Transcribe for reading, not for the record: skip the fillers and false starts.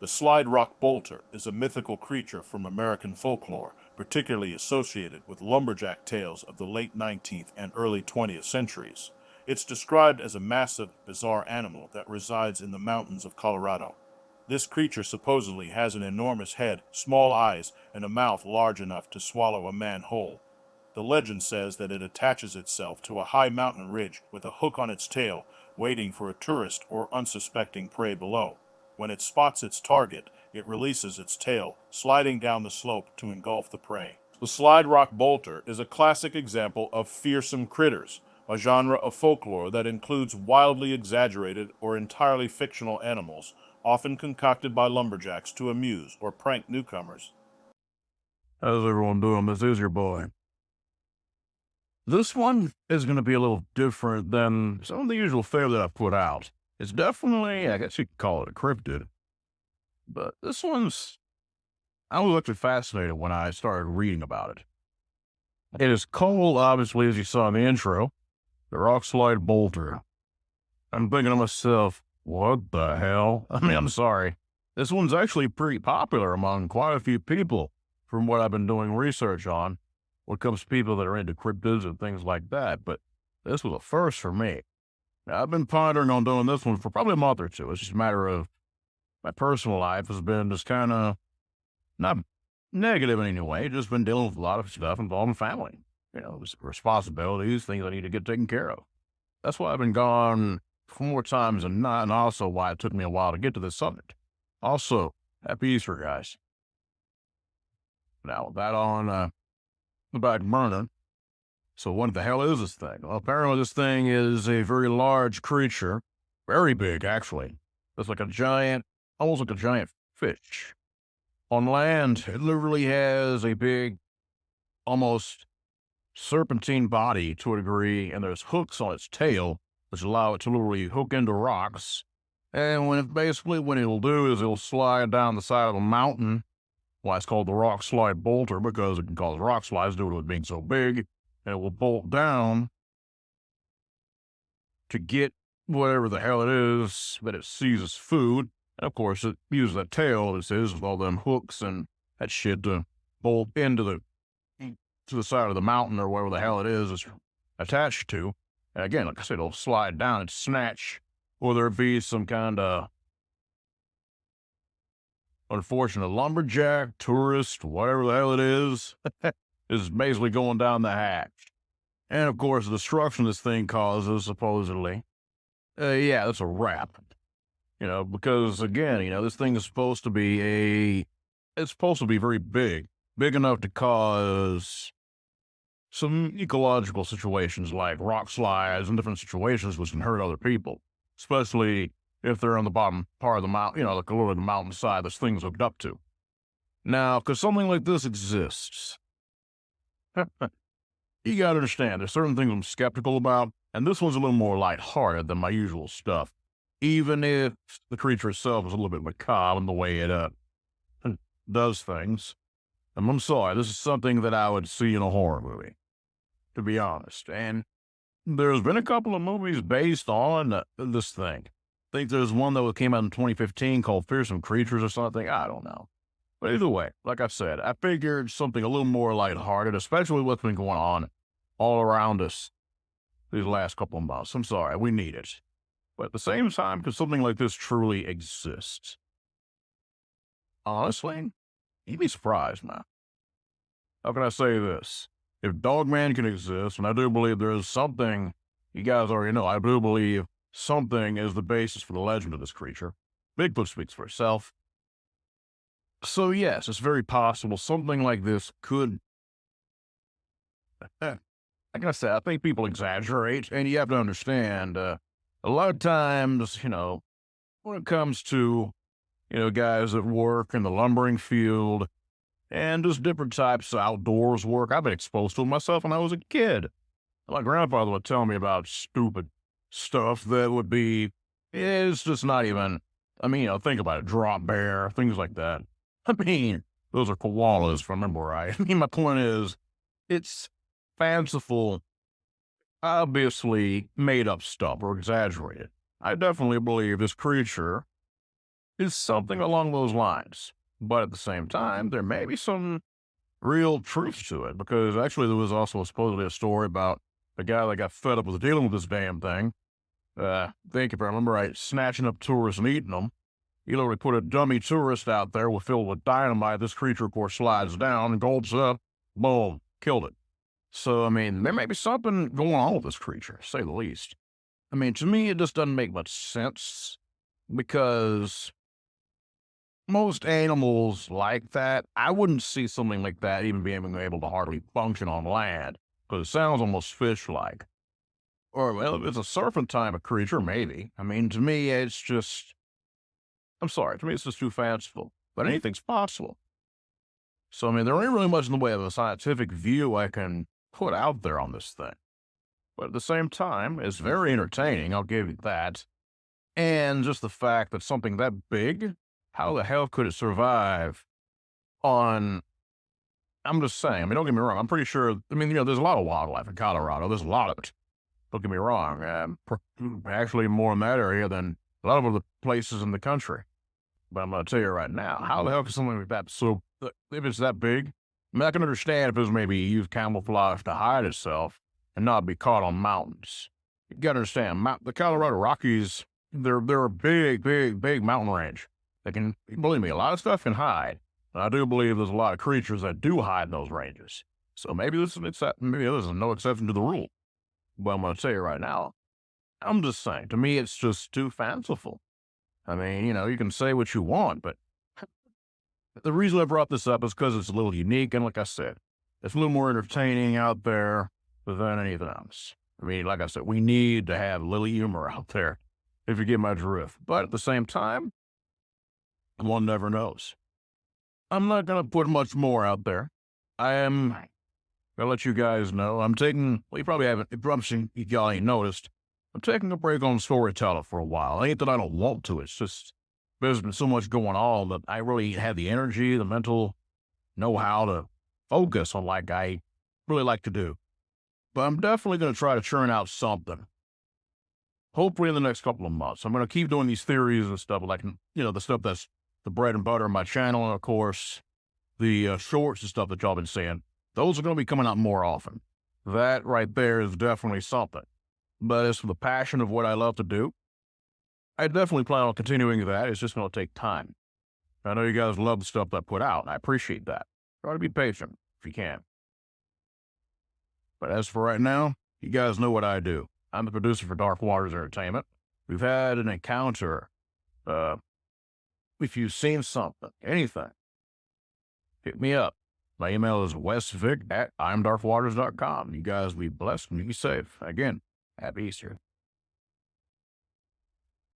The slide rock bolter is a mythical creature from American folklore, particularly associated with lumberjack tales of the late 19th and early 20th centuries. It's described as a massive, bizarre animal that resides in the mountains of Colorado. This creature supposedly has an enormous head, small eyes, and a mouth large enough to swallow a man whole. The legend says that it attaches itself to a high mountain ridge with a hook on its tail, waiting for a tourist or unsuspecting prey below. When it spots its target, it releases its tail, sliding down the slope to engulf the prey. The slide rock bolter is a classic example of fearsome critters, a genre of folklore that includes wildly exaggerated or entirely fictional animals, often concocted by lumberjacks to amuse or prank newcomers. How's everyone doing? This is your boy. This one is going to be a little different than some of the usual fare that I've put out. It's definitely, I guess you could call it a cryptid, but I was actually fascinated when I started reading about it. It is called, obviously, as you saw in the intro, the rock slide bolter. I'm thinking to myself, what the hell? I mean, I'm sorry. This one's actually pretty popular among quite a few people from what I've been doing research on when it comes to people that are into cryptids and things like that, but this was a first for me. Now, I've been pondering on doing this one for probably a month or two. It's just a matter of my personal life has been just kind of not negative in any way, just been dealing with a lot of stuff involving family, responsibilities, things I need to get taken care of. That's why I've been gone more times than not, and also why it took me a while to get to this subject. Also, happy Easter, guys. Now, with that on the back burner, so what the hell is this thing? Well, apparently this thing is a very large creature, very big, actually. It's like almost like a giant fish. On land, it literally has a big, almost serpentine body to a degree, and there's hooks on its tail, which allow it to literally hook into rocks. And what it'll do is it'll slide down the side of a mountain. Why it's called the rock slide bolter, because it can cause rock slides due to it being so big, and it will bolt down to get whatever the hell it is that it sees as food. And of course, it uses that tail, it says, with all them hooks and that shit to bolt into the side of the mountain or wherever the hell it is it's attached to. And again, like I said, it'll slide down and snatch, whether it be some kind of unfortunate lumberjack, tourist, whatever the hell it is basically going down the hatch. And of course, the destruction this thing causes, supposedly, that's a wrap. Because again, this thing is supposed to be very big enough to cause some ecological situations like rock slides and different situations which can hurt other people, especially if they're on the bottom part of the mountain, like a little the mountainside this thing's hooked up to. Now, because something like this exists, you gotta understand, there's certain things I'm skeptical about, and this one's a little more lighthearted than my usual stuff, even if the creature itself is a little bit macabre in the way it does things. And I'm sorry, this is something that I would see in a horror movie, to be honest. And there's been a couple of movies based on this thing. I think there's one that came out in 2015 called Fearsome Creatures or something. I don't know. But either way, like I said, I figured something a little more lighthearted, especially what's been going on all around us these last couple of months. I'm sorry, we need it. But at the same time, because something like this truly exists. Honestly, you'd be surprised, man. How can I say this? If Dogman can exist, and I do believe there is something, you guys already know, I do believe something is the basis for the legend of this creature. Bigfoot speaks for itself. So yes, it's very possible something like this could, like I said, I think people exaggerate, and you have to understand, a lot of times, when it comes to, guys that work in the lumbering field and just different types of outdoors work, I've been exposed to it myself when I was a kid. My grandfather would tell me about stupid stuff that would be, it's just not even, think about it, drop bear, things like that. Those are koalas, if I remember right. My point is, it's fanciful, obviously made up stuff or exaggerated. I definitely believe this creature is something along those lines. But at the same time, there may be some real truth to it, because actually there was also supposedly a story about a guy that got fed up with dealing with this damn thing. I think if I remember right, snatching up tourists and eating them. You literally put a dummy tourist out there filled with dynamite. This creature, of course, slides down, gulps up, boom, killed it. So, I mean, there may be something going on with this creature, to say the least. I mean, to me, it just doesn't make much sense because most animals like that, I wouldn't see something like that even being able to hardly function on land because it sounds almost fish-like. Or, well, if it's a serpent type of creature, maybe. I mean, to me, it's just, I'm sorry, to me, it's just too fanciful. But anything's possible. So, I mean, there ain't really much in the way of a scientific view I can put out there on this thing. But at the same time, it's very entertaining, I'll give you that. And just the fact that something that big, how the hell could it survive on, I'm just saying, I mean, don't get me wrong, I'm pretty sure, I mean, there's a lot of wildlife in Colorado, there's a lot of it. Don't get me wrong, actually more in that area than a lot of other places in the country. But I'm going to tell you right now, how the hell can something like that, so if it's that big, I mean, I can understand if it was maybe used camouflage to hide itself and not be caught on mountains. You got to understand, the Colorado Rockies, they're a big, big, big mountain range. They can, believe me, a lot of stuff can hide. And I do believe there's a lot of creatures that do hide in those ranges. So maybe this is no exception to the rule. But I'm going to tell you right now, I'm just saying, to me, it's just too fanciful. I mean, you can say what you want, but the reason I brought this up is because it's a little unique. And like I said, it's a little more entertaining out there than anything else. I mean, like I said, we need to have a little humor out there, if you get my drift. But at the same time, one never knows. I'm not going to put much more out there. I am going to let you guys know. I'm taking, well, you probably haven't, you y'all ain't noticed, I'm taking a break on storytelling for a while. It ain't that I don't want to. It's just there's been so much going on that I really had the energy, the mental know-how to focus on like I really like to do. But I'm definitely going to try to churn out something. Hopefully in the next couple of months. I'm going to keep doing these theories and stuff, like, the stuff that's the bread and butter of my channel. And of course, the shorts and stuff that y'all been seeing. Those are going to be coming out more often. That right there is definitely something. But as for the passion of what I love to do, I definitely plan on continuing that. It's just going to take time. I know you guys love the stuff that I put out, and I appreciate that. Try to be patient if you can. But as for right now, you guys know what I do. I'm the producer for Dark Waters Entertainment. We've had an encounter. If you've seen something, anything, hit me up. My email is westvic@imdarkwaters.com. You guys be blessed and be safe. Again, happy Easter.